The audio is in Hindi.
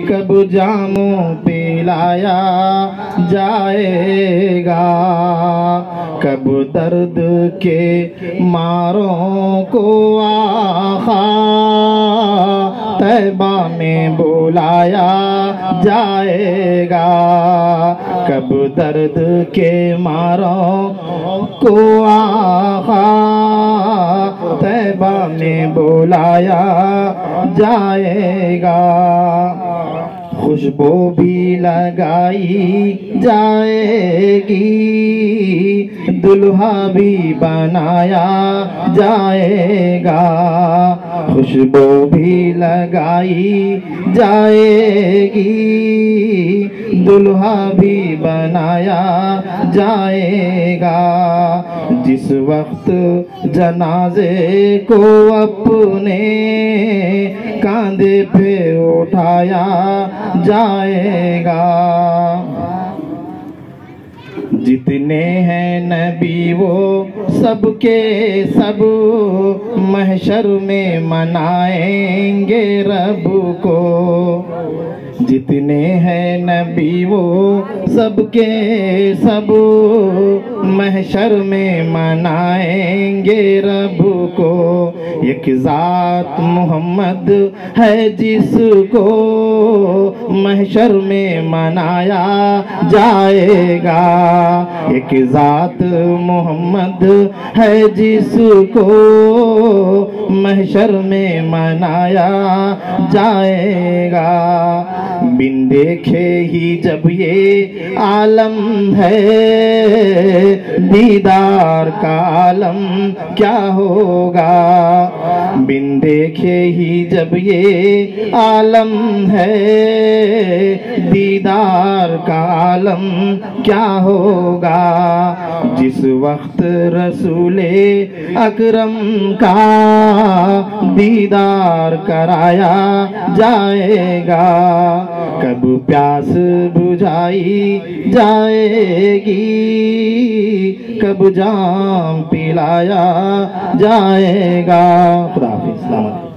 कब जामों पिलाया जाएगा, कब दर्द के मारों को आखा तैबा में बुलाया जाएगा, कब दर्द के मारों को आखा तैबा में बुलाया जाएगा। खुशबू भी लगाई जाएगी, दुल्हा भी बनाया जाएगा, खुशबू भी लगाई जाएगी, दुल्हा भी बनाया जाएगा। जिस वक्त जनाजे को अपने कांधे पे उठाया जाएगा, जितने हैं नबी वो सबके सब महशर में मनाएंगे रब को, जितने हैं नबी वो सबके सब महशर में मनाएंगे रब को। एक ज़ात मोहम्मद है जिसको महशर में मनाया जाएगा, एक ज़ात मोहम्मद है जिसको महशर में मनाया जाएगा। बिन देखे ही जब ये आलम है, दीदार का आलम क्या होगा, बिन देखे ही जब ये आलम है, दीदार का आलम क्या होगा। जिस वक्त रसूले अकरम का दीदार कराया जाएगा, कब प्यास बुझाई जाएगी, कब जाम पिलाया जाएगा। खुदा हाफिज़।